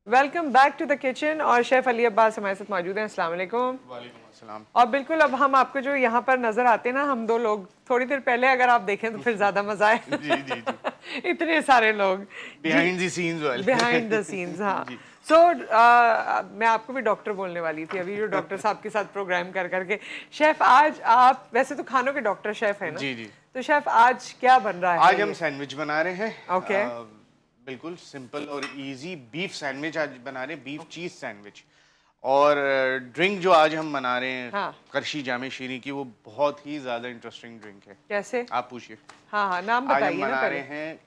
Welcome back to the kitchen और chef Ali Abbas हमारे साथ मौजूद हैं। अस्सलाम वालेकुम। वालेकुम अस्सलाम। और बिल्कुल अब हम आपको जो यहाँ पर नजर आते हैं ना, हम दो लोग थोड़ी देर पहले अगर आप देखें तो फिर ज्यादा मजा आए। जी जी जी। इतने सारे लोग जी, behind the scenes behind the वाले। सीन्स। हाँ, जी सो मैं आपको भी डॉक्टर बोलने वाली थी अभी, जो डॉक्टर साहब के साथ प्रोग्राम कर करके। शेफ आज आप वैसे तो खानों के डॉक्टर शेफ है ना, जी जी। तो शेफ आज क्या बन रहा है आज हम ये? सैंडविच बना रहे हैं। ओके। बिल्कुल सिंपल और इजी बीफ सैंडविच आज बना रहे हैं, बीफ चीज सैंडविच। और ड्रिंक जो आज हम बना रहे हैं हाँ, करशी जामे शीरी की, वो बहुत ही ज़्यादा इंटरेस्टिंग ड्रिंक है। कैसे? आप पूछिए। हाँ हाँ, नाम आज हम बताइए ना बना रहे पहले। हैं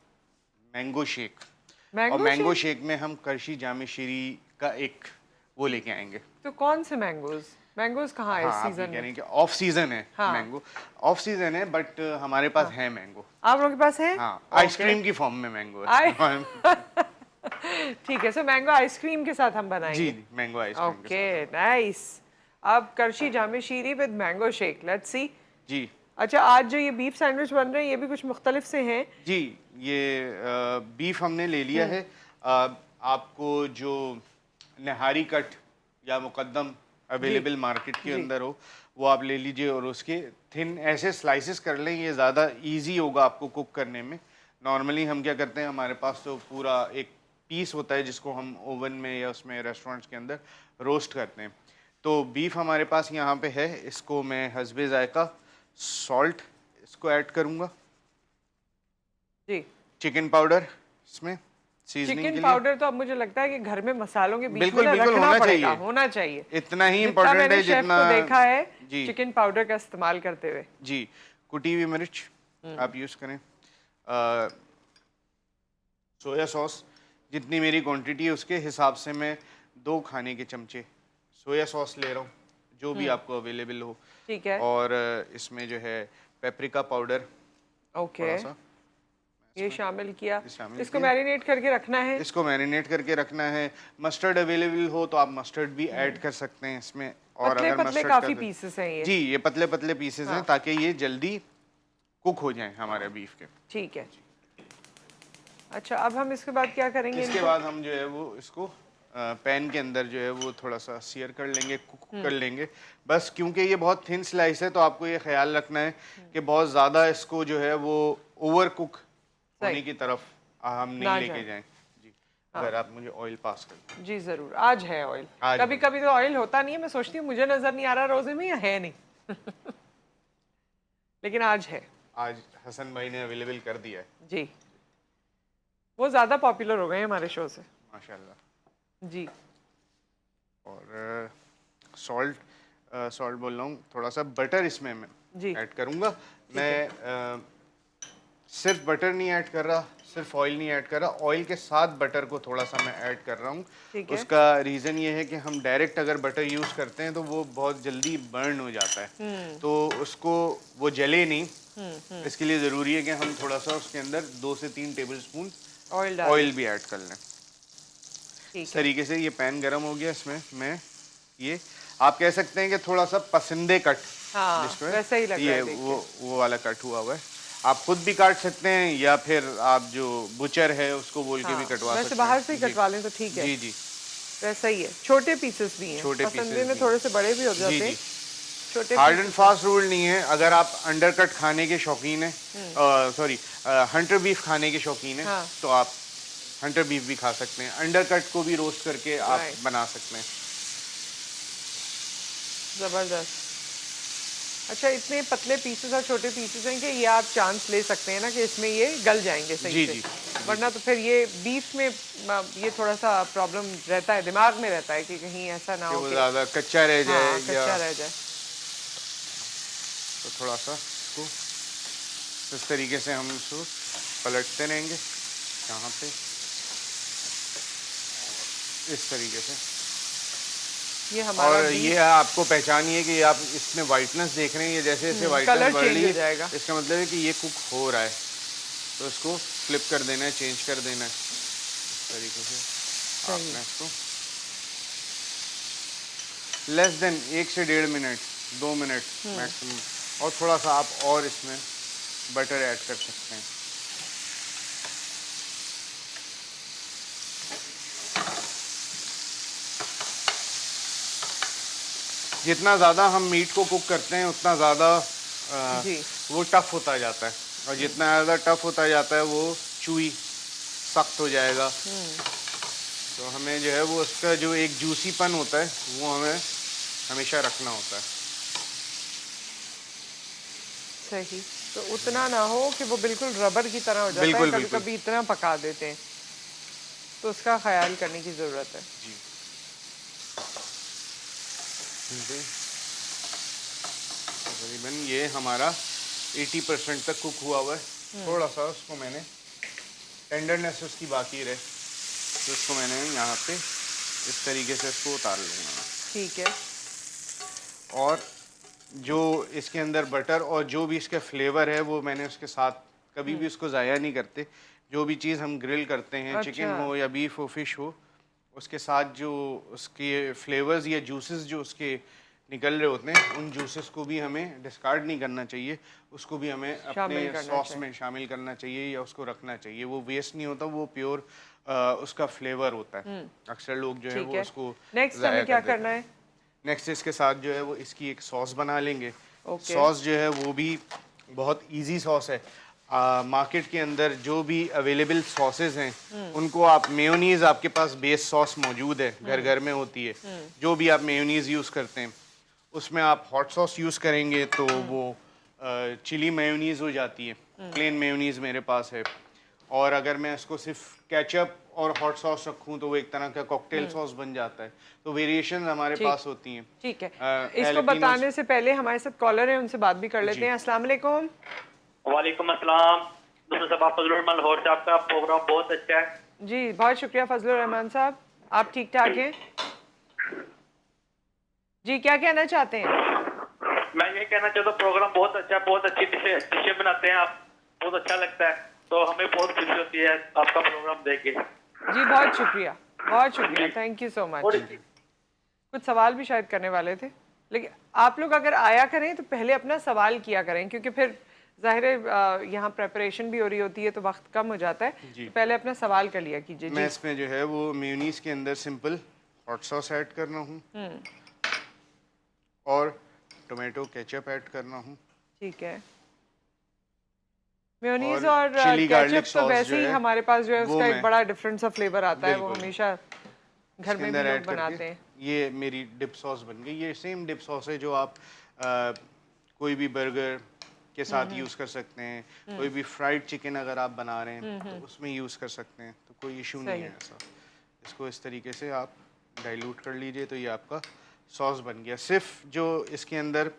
मैंगो शेक। और मैंगो मैंगो शेक? शेक में हम करशी जामे शीरी का एक वो लेके आएंगे। तो कौन से मैंगोज? मैंगोज कहाँ है हाँ, इस आप ये सीजन कह रहे में? हैं कि ऑफ सीजन है हाँ मैंगो। ऑफ सीजन है बट हमारे पास हाँ, है मैंगो। आप लोगों के पास है? हाँ, ओके। आइसक्रीम की फॉर्म में मैंगो आए है। ठीक है, सो मैंगो आइसक्रीम के साथ हम जी बनाएंगे। जी, मैंगो आइसक्रीम के ओके, साथ हम। नाइस। अब करशी जामे शीरी with mango shake, let's see. जी अच्छा, आज जो ये बीफ सैंडविच बन रहे हैं ये भी कुछ मुख्तलिफ से हैं। जी, ये बीफ हमने ले लिया है। आपको जो नहारी कट या मुकद्दम जी अवेलेबल मार्केट के जी। अंदर हो, वो आप ले लीजिए और उसके थिन ऐसे स्लाइसेस कर लें, ये ज़्यादा इजी होगा आपको कुक करने में। नॉर्मली हम क्या करते हैं, हमारे पास तो पूरा एक पीस होता है जिसको हम ओवन में या उसमें रेस्टोरेंट्स के अंदर रोस्ट करते हैं। तो बीफ हमारे पास यहाँ पे है, इसको मैं हस्बे ज़ायका सॉल्ट इसको ऐड करूँगा। जी, चिकन पाउडर इसमें सीजनिंग चिकन के लिए पाउडर तो अब मुझे लगता है कि घर में मसालों के बीच में बिल्कुल ना बिल्कुल रखना होना पड़ेगा, चाहिए। होना चाहिए। इतना ही जितना इम्पोर्टेंट मैंने है शेफ जितना। को देखा है जी चिकन पाउडर का इस्तेमाल करते हुए। जी, कुटी हुई मिर्च आप यूज़ करें। सोया सॉस जितनी मेरी क्वांटिटी है उसके हिसाब से मैं 2 खाने के चमचे सोया सॉस ले रहा हूँ, जो भी आपको अवेलेबल हो। ठीक है। और इसमें जो है पेपरिका पाउडर ओके, थोड़ा सा ये इसमें शामिल किया। ये शामिल इसको किया। मैरिनेट करके रखना है। इसको मैरिनेट करके रखना है। मस्टर्ड अवेलेबल हो तो आप मस्टर्ड भी ऐड कर सकते हैं इसमें। और पतले अगर पतले मस्टर्ड काफी कर पीसेस हैं ये। जी, ये पतले पतले पीसेस हैं हाँ, ताकि ये जल्दी कुक हो जाएं हमारे बीफ के। ठीक है। अच्छा, अब हम इसके बाद क्या करेंगे इसके इनको? बाद हम जो है वो इसको पैन के अंदर जो है वो थोड़ा सा सीयर कर लेंगे, कुक कर लेंगे। बस क्योंकि ये बहुत थिन स्लाइस है तो आपको ये ख्याल रखना है कि बहुत ज़्यादा इसको जो है वो ओवर कुक सही, होने की तरफ हम नहीं ना लेके जाए। जाएं। जी, हाँ अगर आप मुझे ऑयल पास कर दें। जी, जरूर। आज है ऑयल। आज कभी है। कभी तो ऑयल होता नहीं है, मैं सोचती हूँ मुझे नजर नहीं आ रहा रोजे में या है नहीं। लेकिन आज है। आज हसन भाई ने अवेलेबल कर दिया है। जी, वो ज्यादा पॉपुलर हो गए हैं हमारे शो से। माशाल्लाह। जी और सॉल्ट सॉल्ट बोल रहा हूँ, थोड़ा सा बटर इसमें मैं जी। ऐड करूँगा। ठीक मैं है। सिर्फ बटर नहीं ऐड कर रहा, सिर्फ ऑयल नहीं ऐड कर रहा, ऑयल के साथ बटर को थोड़ा सा मैं ऐड कर रहा हूँ। ठीक है। उसका रीज़न ये है कि हम डायरेक्ट अगर बटर यूज़ करते हैं तो वो बहुत जल्दी बर्न हो जाता है, तो उसको वो जले नहीं। इसके लिए ज़रूरी है कि हम थोड़ा सा उसके अंदर 2 से 3 टेबल स्पून ऑयल डाल। ऑयल भी ऐड कर लें। ठीक इस है। तरीके से ये पैन गरम हो गया, इसमें मैं ये आप कह सकते हैं कि थोड़ा सा पसंदे कट हाँ, जिसको है, वैसा ही लग रहा ये है देख के। वो वाला कट हुआ हुआ है। आप खुद भी काट सकते हैं या फिर आप जो बुचर है उसको बोल के भी हाँ, कटवा वैसे सकते हैं। बाहर से ही जी कटवा लें तो ठीक है। जी जी, वैसा ही है, छोटे पीसेस भी हैं। छोटे पसंदे पीसेस में भी। थोड़े से बड़े भी हो जी जाते जी, हैं। छोटे hard and pieces. Fast rule नहीं है। अगर आप अंडर कट खाने के शौकीन हैं, सॉरी हंटर बीफ खाने के शौकीन हैं, हाँ, तो आप हंटर बीफ भी खा सकते हैं। अंडर कट को भी रोस्ट करके आप राइट। बना सकते हैं। जबरदस्त। अच्छा, इतने पतले पीसेस और छोटे पीसेस हैं कि ये आप चांस ले सकते हैं ना कि इसमें ये गल जाएंगे सही जी से। जी, वरना तो फिर ये बीफ में ये थोड़ा सा प्रॉब्लम रहता है, दिमाग में रहता है कि कहीं ऐसा ना कि हो वो कि ज़्यादा कच्चा रह जाए हाँ, या कच्चा रह जाए। तो थोड़ा सा इसको इस तरीके से हम इसको पलटते रहेंगे यहाँ पे, इस तरीके से। ये हमारा और बीफ ये आपको पहचानिए कि आप इसमें वाइटनेस देख रहे हैं, ये जैसे जैसे वाइटनेस कलर बढ़ चेंज रही हो है, जाएगा। इसका मतलब है कि ये कुक हो रहा है। तो इसको फ्लिप कर देना है, चेंज कर देना है इस तरीके से। सही। आपने इसको लेस देन 1 से 1.5 मिनट 2 मिनट मैक्सिमम, और थोड़ा सा आप और इसमें बटर ऐड कर सकते हैं। जितना ज़्यादा हम मीट को कुक करते हैं उतना ज़्यादा जी वो टफ होता जाता है, और जितना ज़्यादा टफ होता जाता है वो चूई सख्त हो जाएगा। तो हमें जो है वो उसका जो एक जूसीपन होता है वो हमें हमेशा रखना होता है। सही, तो उतना ना हो कि वो बिल्कुल रबर की तरह हो जाता है, बिल्कुल कभी बिल्कुल कभी इतना पका देते हैं, तो उसका ख्याल करने की ज़रूरत है। जी। ठीक है, तकरीबन ये हमारा 80% तक कुक हुआ हुआ है। थोड़ा सा उसको मैंने टेंडरनेस उसकी बाकी रहे तो उसको मैंने यहाँ पे इस तरीके से इसको उतार लूँगा। ठीक है। और जो इसके अंदर बटर और जो भी इसका फ्लेवर है वो मैंने उसके साथ कभी भी उसको ज़ाया नहीं करते। जो भी चीज़ हम ग्रिल करते हैं, चिकन अच्छा। हो या बीफ हो, फिश हो, उसके साथ जो उसके फ्लेवर्स या जूसेस जो उसके निकल रहे होते हैं, उन जूसेस को भी हमें डिस्कार्ड नहीं करना चाहिए, उसको भी हमें अपने शामिल करना सॉस चाहिए। में शामिल करना चाहिए या उसको रखना चाहिए। वो वेस्ट नहीं होता, वो प्योर उसका फ्लेवर होता है। अक्सर लोग जो है ठीक वो है, उसको नेक्स्ट ज़ाया हमें क्या कर देते करना हैं। है? नेक्स्ट इसके साथ जो है वो इसकी एक सॉस बना लेंगे। ओके। सॉस जो है वो भी बहुत इजी सॉस है। मार्केट के अंदर जो भी अवेलेबल सॉसेज हैं उनको आप मेयोनीज़, आपके पास बेस सॉस मौजूद है, घर घर में होती है, जो भी आप मेयोनीज़ यूज़ करते हैं उसमें आप हॉट सॉस यूज़ करेंगे तो वो चिली मेयोनीज़ हो जाती है। प्लेन मेयोनीज़ मेरे पास है, और अगर मैं इसको सिर्फ केचप और हॉट सॉस रखूं तो वो एक तरह का कॉकटेल सॉस बन जाता है। तो वेरिएशन हमारे ठीक पास होती हैं। ठीक है। इसको जैलपिनोस बताने से पहले हमारे साथ कॉलर है, उनसे बात भी कर लेते जी। हैं। अस्सलाम वालेकुम। वालेकुम अस्सलाम। दूसरे सब आप फजलुर रहमान लाहौर से, आपका प्रोग्राम बहुत अच्छा है। जी बहुत शुक्रिया फजलुर रहमान साहब, आप ठीक ठाक हैं? जी क्या कहना चाहते हैं? मैं ये कहना चाहता हूँ प्रोग्राम बहुत अच्छा है, बहुत अच्छी डिशें बनाते हैं आप, बहुत अच्छा लगता है, तो हमें बहुत खुशी होती है आपका प्रोग्राम देख के। जी बहुत शुक्रिया, थैंक यू सो मच। और कुछ सवाल भी शायद करने वाले थे, लेकिन आप लोग अगर आया करें तो पहले अपना सवाल किया करें, क्योंकि फिर जाहिर है यहाँ प्रेपरेशन भी हो रही होती है तो वक्त कम हो जाता है, जी। तो पहले अपना सवाल कर लिया कीजिए। मैं जी इसमें जो है वो मेयोनीज़ के अंदर सिंपल हॉट सॉस ऐड करना हूँ और टोमेटो केचप ऐड करना हूँ ठीक है। मेयोनीज और और चिली गार्लिक केचप तो सॉस वैसे जो ही है हमारे पास जो है वो उसका एक मैं बड़ा डिफरेंट सा फ्लेवर आता है, वो बिल्कुल हमेशा घर इसके में भी अंदर लोग ऐड बनाते करके हैं। ये मेरी डिप सॉस बन गई। ये सेम डिप सॉस है जो आप कोई भी बर्गर के साथ यूज़ कर सकते हैं, कोई भी फ्राइड चिकन अगर आप बना रहे हैं तो उसमें यूज़ कर सकते हैं, तो कोई इशू नहीं सही। है ऐसा। इसको इस तरीके से आप डाइल्यूट कर लीजिए तो ये आपका सॉस बन गया। सिर्फ जो इसके अंदर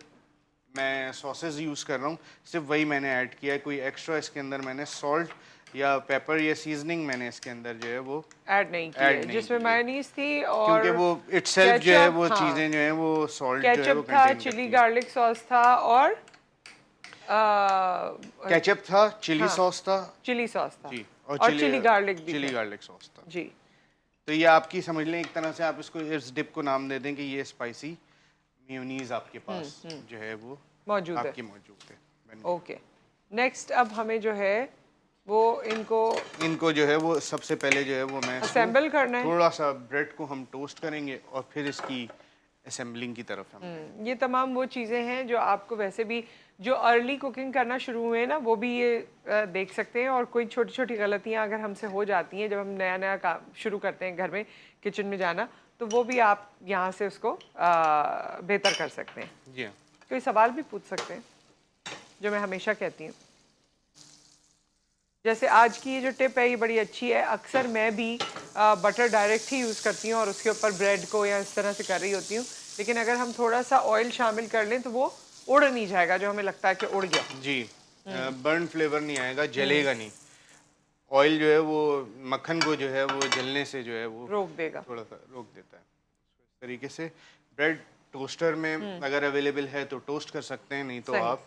मैं सॉसेज यूज़ कर रहा हूँ सिर्फ वही मैंने ऐड किया है, कोई एक्स्ट्रा इसके अंदर मैंने सॉल्ट या पेपर या सीजनिंग मैंने इसके अंदर जो है वो ऐड नहीं की ऐड है, नहीं जिसमें की है। मायोनीज थी और क्योंकि वो इटसेल्फ जो है केचप, वो हाँ, चीज़ें जो है वो सॉल्ट जो है वो केचप था, कंटेन चिली करती हैं। गार्लिक सॉस था और केचप था, चिली हाँ, सॉस था चिली सॉस था जी, और चिली गार्लिक भी चिली थे। गार्लिक सॉस था। जी तो ये आपकी समझ लें एक तरह से आप इसको इस डिप को नाम दे दें कि ये स्पाइसी मेयोनीज आपके पास जो है वो मौजूद है। आपकी मौजूद है। बन गई। ओके, नेक्स्ट अब हमें जो है वो इनको जो है वो सबसे पहले जो है वो मैं इसको असेंबल करना है। थोड़ा सा ब्रेड को हम टोस्ट करेंगे और फिर इसकी असेंबलिंग की तरफ हम ये तमाम वो चीज़ें हैं जो आपको वैसे भी जो अर्ली कुकिंग करना शुरू हुए ना वो भी ये देख सकते हैं, और कोई छोटी छोटी गलतियां अगर हमसे हो जाती हैं जब हम नया नया काम शुरू करते हैं घर में किचन में जाना, तो वो भी आप यहाँ से उसको बेहतर कर सकते हैं। जी हाँ। कोई सवाल भी पूछ सकते हैं, जो मैं हमेशा कहती हूँ। जैसे आज की ये जो टिप है ये बड़ी अच्छी है, अक्सर मैं भी बटर डायरेक्ट ही यूज़ करती हूँ और उसके ऊपर ब्रेड को या इस तरह से कर रही होती हूँ, लेकिन अगर हम थोड़ा सा ऑयल शामिल कर लें तो वो उड़ नहीं जाएगा, जो हमें लगता है कि उड़ गया। जी, बर्न फ्लेवर नहीं आएगा, जलेगा नहीं। ऑयल जो है वो मक्खन को जो है वो जलने से जो है वो रोक देगा। थोड़ा सा रोक देता है। इस तरीके से ब्रेड टोस्टर में अगर अवेलेबल है तो टोस्ट कर सकते हैं, नहीं तो सही। आप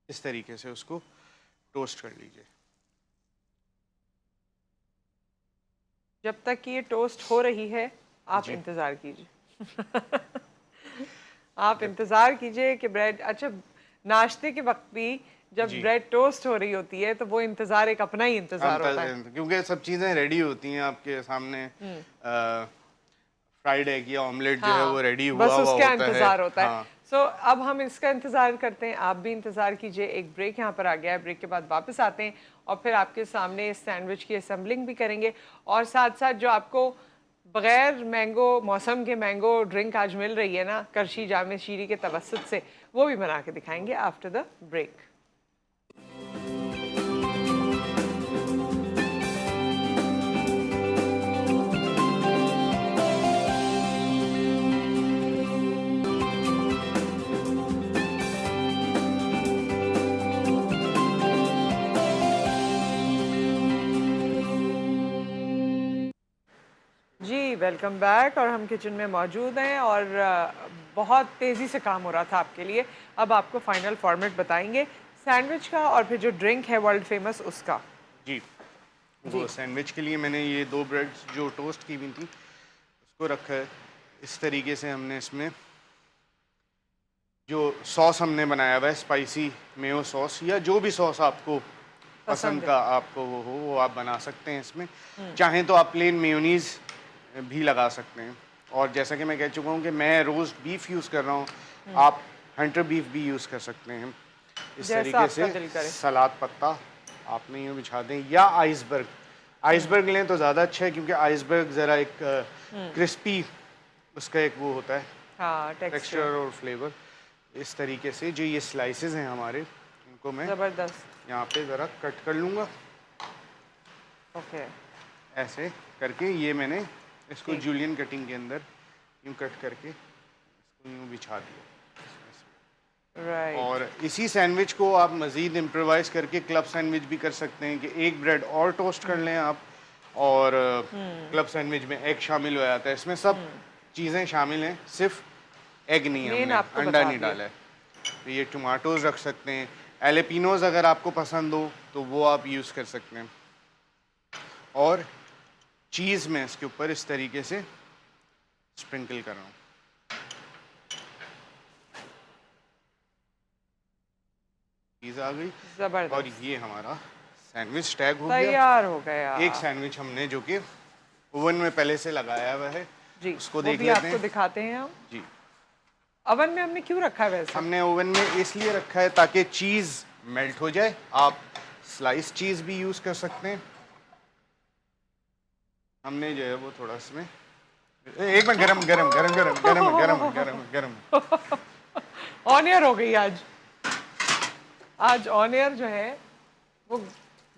इस तरीके से उसको टोस्ट कर लीजिए। जब तक कि ये टोस्ट हो रही है आप इंतज़ार कीजिए। आप इंतज़ार कीजिए कि ब्रेड, अच्छा नाश्ते के वक्त भी जब ब्रेड टोस्ट हो रही होती है तो वो इंतज़ार एक अपना ही इंतज़ार होता है। क्योंकि सब चीज़ें रेडी होती हैं आपके सामने, फ्राइड एग या ऑमलेट जो है वो रेडी हुआ बस हुआ उसका होता है। इंतजार होता है। हाँ। सो अब हम इसका इंतजार करते हैं, आप भी इंतजार कीजिए। एक ब्रेक यहाँ पर आ गया है, ब्रेक के बाद वापस आते हैं और फिर आपके सामने इस सैंडविच की असेंबलिंग भी करेंगे और साथ साथ जो आपको बगैर मैंगो मौसम के मैंगो ड्रिंक आज मिल रही है ना, करशी जामे शीरी के तवस्सुत से, वो भी बना के दिखाएंगे आफ्टर द ब्रेक। जी वेलकम बैक। और हम किचन में मौजूद हैं और बहुत तेज़ी से काम हो रहा था आपके लिए। अब आपको फाइनल फॉर्मेट बताएंगे सैंडविच का और फिर जो ड्रिंक है वर्ल्ड फेमस उसका। जी, वो सैंडविच के लिए मैंने ये 2 ब्रेड्स जो टोस्ट की हुई थी उसको रखा है इस तरीके से। हमने इसमें जो सॉस हमने बनाया हुआ है स्पाइसी मेयो सॉस या जो भी सॉस आपको पसंद का आपको वो आप बना सकते हैं इसमें। चाहें तो आप प्लेन मेयोनीज भी लगा सकते हैं। और जैसा कि मैं कह चुका हूँ कि मैं रोस्ट बीफ यूज़ कर रहा हूँ, आप हंटर बीफ भी यूज़ कर सकते हैं। इस तरीके से सलाद पत्ता आपने यूँ बिछा दें या आइसबर्ग। आइसबर्ग लें तो ज़्यादा अच्छा है क्योंकि आइसबर्ग ज़रा एक क्रिस्पी उसका एक वो होता है, हाँ, टेक्सचर और फ्लेवर। इस तरीके से जो ये स्लाइसेस हैं हमारे, इनको मैं ज़बरदस्त यहाँ पे ज़रा कट कर लूँगा। ओके, ऐसे करके ये मैंने इसको जूलियन कटिंग के अंदर यूँ कट करके इसको यूँ बिछा दिया। राइट। और इसी सैंडविच को आप मज़ीद इम्प्रोवाइज करके क्लब सैंडविच भी कर सकते हैं कि एक ब्रेड और टोस्ट कर लें आप और क्लब सैंडविच में एग शामिल हो जाता है। इसमें सब चीज़ें शामिल हैं, सिर्फ एग नहीं है, हमने अंडा नहीं डाला है। तो ये टमाटोज रख सकते हैं, एलेपिनोज अगर आपको पसंद हो तो वो आप यूज़ कर सकते हैं। और चीज़ में इसके ऊपर इस तरीके से स्प्रिंकल कर रहा हूँ। चीज़ आ गई जबरदस्त। और ये हमारा सैंडविच टैग हो तैयार हो गया। एक सैंडविच हमने जो कि ओवन में पहले से लगाया हुआ है जी, उसको देख लेते हैं। आपको दिखाते हैं हम। जी, ओवन में हमने क्यों रखा है वैसे? हमने ओवन में इसलिए रखा है ताकि चीज़ मेल्ट हो जाए। आप स्लाइस चीज़ भी यूज़ कर सकते हैं। हमने जो है वो थोड़ा इसमें एक मिनट गरम गरम गरम गरम गरम गरम गरम गरम ऑन एयर हो गई आज ऑन एयर जो है वो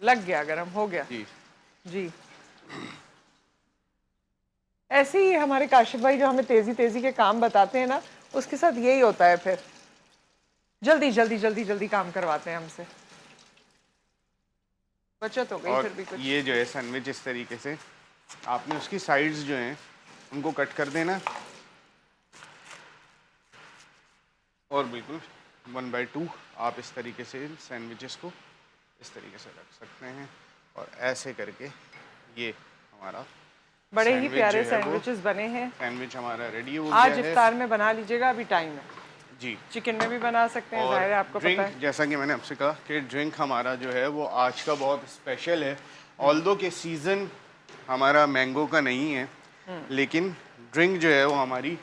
लग गया, गरम हो गया। जी जी, ऐसे ही हमारे काशिफ भाई जो हमें तेजी तेजी के काम बताते हैं ना, उसके साथ यही होता है, फिर जल्दी जल्दी जल्दी जल्दी काम करवाते हैं हमसे। बचत हो गई और फिर भी कुछ। ये जो है सैंडविच इस तरीके से आपने उसकी साइड्स जो हैं उनको कट कर देना और बिल्कुल 1/2 आप इस तरीके से सैंडविचेस को इस तरीके से रख सकते हैं। और ऐसे करके ये हमारा बड़े ही प्यारे जो है वो सैंडविचेस बने हैं। सैंडविच हमारा रेडी हो आज गया है। इफ्तार में बना लीजिएगा, अभी टाइम है। जी, चिकन में भी बना सकते हैं, जाहिर है आपको पता ड्रिंक है। जैसा कि मैंने आपसे कहा कि ड्रिंक हमारा जो है वो आज का बहुत स्पेशल है। ऑल्दो के सीज़न हमारा मैंगो का नहीं है, लेकिन ड्रिंक जो है वो हमारी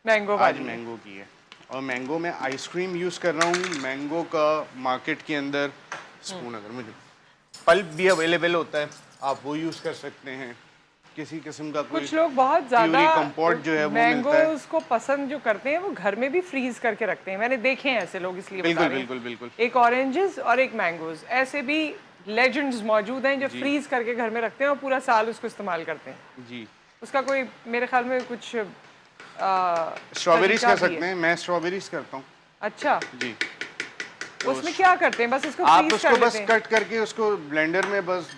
मैंगो आज मैंगो की है। और मैंगो में आइसक्रीम यूज़ कर रहा हूँ। मैंगो का मार्केट के अंदर स्पून अगर मुझे पल्प भी अवेलेबल होता है, आप वो यूज़ कर सकते हैं। किसी किस्म का कोई कुछ लोग बहुत ज्यादा कंपोर्ट जो है वो मिलता है। मैंगोज को पसंद जो करते हैं वो घर में भी फ्रीज करके रखते हैं। मैंने देखे हैं ऐसे लोग, इसलिए बता रही हूँ। बिल्कुल बिल्कुल। एक ऑरेंजेस और एक मैंगोज, ऐसे भी लेजेंड्स मौजूद हैं जो फ्रीज करके घर में रखते हैं और पूरा साल उसको इस्तेमाल करते हैं। जी, उसका कोई मेरे ख्याल में कुछ स्ट्रॉबेरीज कर सकते हैं। मैं स्ट्रॉबेरीज करता हूँ। अच्छा जी, उसमें क्या करते हैं? बस उसको आप फ्रीज उसको कर बस लेते हैं। कट करके उसको ब्लेंडर में बस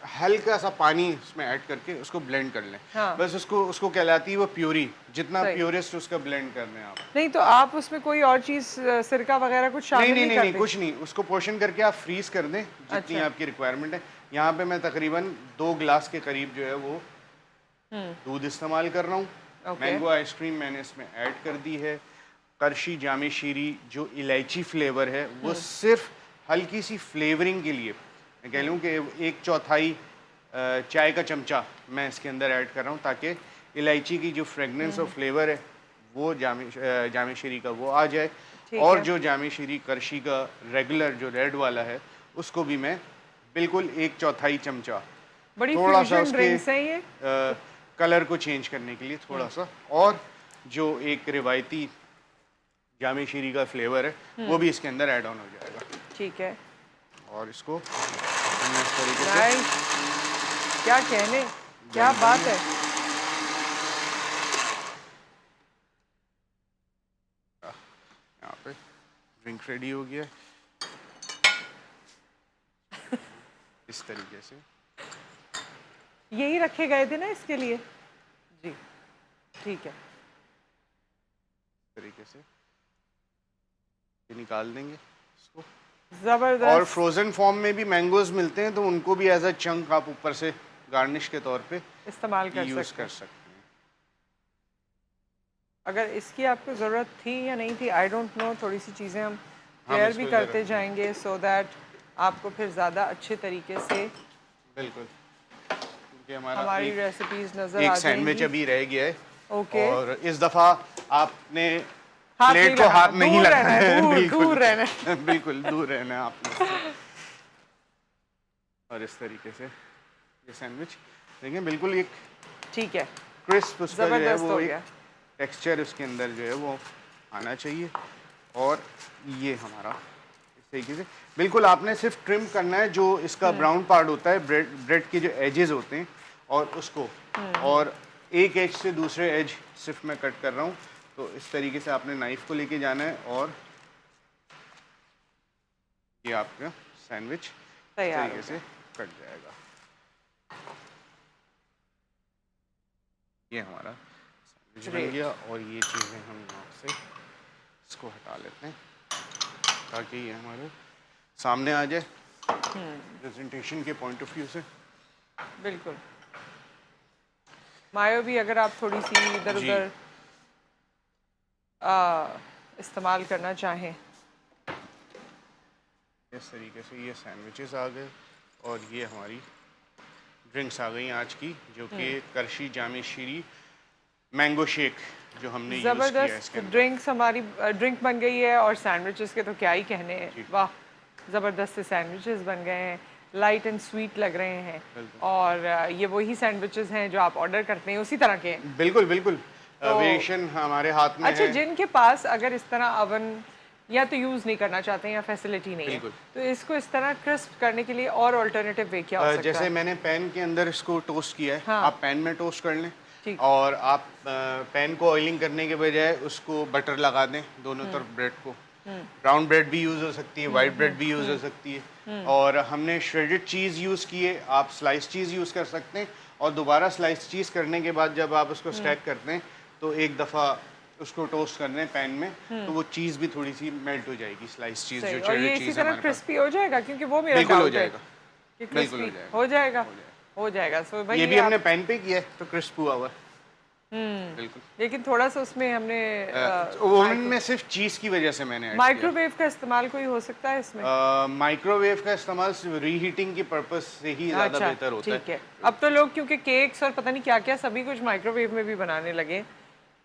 हल्का सा पानी उसमें ऐड करके उसको ब्लेंड कर लें। हाँ। बस उसको कहलाती है वो प्यूरी। जितना सही। प्योरेस्ट उसका ब्लेंड कर लें आप। नहीं तो आप उसमें कोई और चीज सिरका वगैरह कुछ शामिल नहीं नहीं करते? कुछ नहीं। उसको पोर्शन करके आप फ्रीज कर दें जितनी अच्छा। आपकी रिक्वायरमेंट है। यहाँ पे मैं तकरीबन 2 गिलास के करीब जो है वो दूध इस्तेमाल कर रहा हूँ। ओके। मैंगो आइसक्रीम मैंने इसमें ऐड कर दी है। करशी जामे शीरी जो इलायची फ्लेवर है वो सिर्फ हल्की सी फ्लेवरिंग के लिए, मैं कह लूँ कि 1/4 चाय का चमचा मैं इसके अंदर ऐड कर रहा हूँ ताकि इलायची की जो फ्रेगनेंस और फ्लेवर है वो जामे शीरी का वो आ जाए। ठीक और है। जो जामे शीरी करशी का रेगुलर जो रेड वाला है उसको भी मैं बिल्कुल 1/4 चमचा, बड़ी थोड़ा सा फ्यूजन उसके ड्रिंक्स हैं ये। कलर को चेंज करने के लिए थोड़ा सा, और जो एक रिवायती जामे शीरी का फ्लेवर है वो भी इसके अंदर ऐड ऑन हो जाएगा। ठीक है, और इसको हमने इस तरीके से नाइस, क्या कहने, क्या बात है। यहाँ पे ड्रिंक रेडी हो गया है इस तरीके से। यही रखे गए थे ना इसके लिए जी, ठीक है। इस तरीके से ये निकाल देंगे इसको। और जबरदस्त। फ्रोजन फॉर्म में भी मैंगोज मिलते हैं तो उनको भी एज अ चंक आप ऊपर से गार्निश के तौर पे इस्तेमाल कर यूज सकते कर हैं। सकते हैं। अगर इसकी आपको ज़रूरत थी या नहीं थी आई डोंट नो, थोड़ी सी चीज़ें हम हाँ, शेयर इसको भी ज़रा- करते जाएंगे सो दैट आपको फिर ज़्यादा अच्छे तरीके से बिल्कुल, क्योंकि हमारा हमारी एक, रेसिपीज़ नज़र एक आ सैंडविच जाएंगी। अभी रह गया है। ओके, और इस दफ़ा आपने हाथ प्लेट नहीं को लगाना, हाथ नहीं दूर लगाना रहना है, है, दूर बिल्कुल दूर रहना है। बिल्कुल दूर रहना है आपने उससे। और इस तरीके से ये सैंडविच देखिए बिल्कुल एक ठीक है, क्रिस्प उसका जो है ज़बरदस्त वो हो एक गया। टेक्सचर उसके अंदर जो है वो आना चाहिए। और ये हमारा इस तरीके से बिल्कुल आपने सिर्फ ट्रिम करना है जो इसका ब्राउन पार्ट होता है, ब्रेड के जो एजेस होते हैं और उसको, और एक एज से दूसरे एज सिर्फ मैं कट कर रहा हूँ। तो इस तरीके से आपने नाइफ को लेके जाना है और ये आपका सैंडविच इस तैयार हो तरीके से गया। कट जाएगा। ये हमारा सैंडविच बन Great. गया। और ये चीज़ें हम यहाँ से इसको हटा लेते हैं ताकि ये हमारे सामने आ जाए प्रेजेंटेशन के पॉइंट ऑफ व्यू से। बिल्कुल। मायो भी अगर आप थोड़ी सी इधर जी। उधर इस्तेमाल करना चाहें। इस तरीके से ये सैंडविचेस आ गए और ये हमारी ड्रिंक्स आ गई आज की, जो कि करशी जामे शीरी मैंगो शेक जो हमने यूज़ किया है ज़बरदस्त इसके अंदर। ड्रिंक्स, हमारी ड्रिंक बन गई है और सैंडविचेस के तो क्या ही कहने हैं। वाह, ज़बरदस्त से सैंडविचेस बन गए हैं, लाइट एंड स्वीट लग रहे हैं। और ये वही सैंडविचेस हैं जो आप ऑर्डर करते हैं, उसी तरह के हैं। बिल्कुल बिल्कुल, वेरिएशन हमारे हाथ में अच्छा, है। जिनके पास अगर इस तरह अवन या तो यूज़ नहीं करना चाहते हैं या फैसिलिटी नहीं है, बिल्कुल। तो इसको इस तरह क्रिस्प करने के लिए और अल्टरनेटिव वे क्या हो सकता जैसे है? मैंने पैन के अंदर इसको टोस्ट किया है, हाँ। आप पैन में टोस्ट कर लें। ठीक। और आप पैन को ऑयलिंग करने के बजाय उसको बटर लगा दें दोनों तरफ ब्रेड को। ब्राउन ब्रेड भी यूज़ हो सकती है, वाइट ब्रेड भी यूज़ हो सकती है। और हमने श्रेडेड चीज़ यूज़ की है, आप स्लाइस चीज़ यूज़ कर सकते हैं। और दोबारा स्लाइस चीज़ करने के बाद जब आप उसको स्टैक करते हैं तो एक दफ़ा उसको टोस्ट करने पैन में, तो वो चीज़ भी थोड़ी सी मेल्ट हो जाएगी, स्लाइस चीज़ सही। जो और ये श्रेडेड इसी चीज़ है तरह हमारे पास। क्रिस्पी हो जाएगा, क्योंकि वो मेरा बिल्कुल हो डाउट है जाएगा, कि बिल्कुल crispy हो जाएगा। हो जाएगा। सो भाई ये भी आप- हमने पैन पे किया है तो क्रिस्प हुआ हुआ है। बिल्कुल। लेकिन थोड़ा सा उसमें हमने ओवन में सिर्फ चीज़ की वजह से मैंने ऐड किया। माइक्रोवेव का इस्तेमाल कोई हो सकता है इसमें? माइक्रोवेव का इस्तेमाल रीहीटिंग की पर्पस से ही ज़्यादा बेहतर होता है। ठीक है। अब तो लोग क्योंकि केक्स और पता नहीं क्या क्या सभी कुछ माइक्रोवेव में भी बनाने लगे,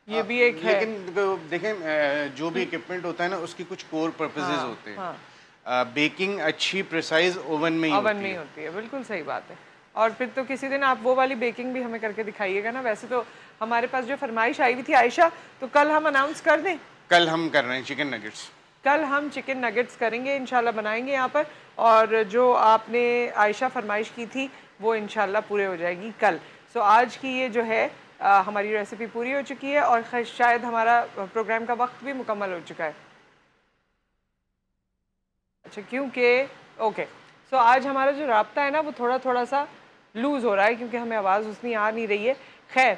ये भी एक है। लेकिन देखें जो भी इक्विपमेंट होता है ना उसकी कुछ कोर पर्पसेस होते हैं। बेकिंग अच्छी प्रिसाइज ओवन में ही ओवन होती में ही है। होती है, बिल्कुल सही बात है। और फिर तो किसी दिन आप वो वाली बेकिंग भी हमें करके दिखाइएगा ना। वैसे तो हमारे पास जो फरमाइश आई हुई थी आयशा, तो कल हम अनाउंस कर दें। कल हम कर रहे हैं चिकन नगेट्स। कल हम चिकन नगेट्स करेंगे इंशाल्लाह, बनाएंगे यहाँ पर। और जो आपने आयशा फरमाइश की थी वो इंशाल्लाह पूरे हो जाएगी कल। सो आज की ये जो है हमारी रेसिपी पूरी हो चुकी है और शायद हमारा प्रोग्राम का वक्त भी मुकम्मल हो चुका है। अच्छा, क्योंकि ओके, सो आज हमारा जो राब्ता है ना वो थोड़ा थोड़ा सा लूज़ हो रहा है क्योंकि हमें आवाज़ उतनी आ नहीं रही है। खैर,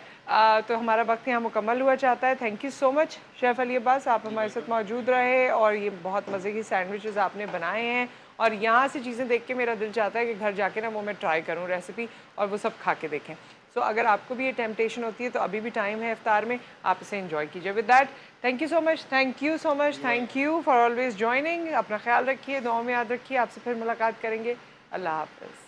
तो हमारा वक्त यहाँ मुकम्मल हुआ चाहता है। Thank you so much chef Ali Abbas, आप हमारे साथ मौजूद रहे और ये बहुत मज़े की सैंडविचेस आपने बनाए हैं। और यहाँ से चीज़ें देख के मेरा दिल चाहता है कि घर जाके ना वो मैं ट्राई करूँ रेसिपी और वो सब खा के देखें। सो अगर आपको भी ये टेम्पटेशन होती है तो अभी भी टाइम है इफ्तार में, आप इसे एंजॉय कीजिए। With that, thank you so much, thank you so much, thank you for always joining. अपना ख्याल रखिए, दुआओं में याद रखिए। आपसे फिर मुलाकात करेंगे। अल्लाह हाफ़िज़।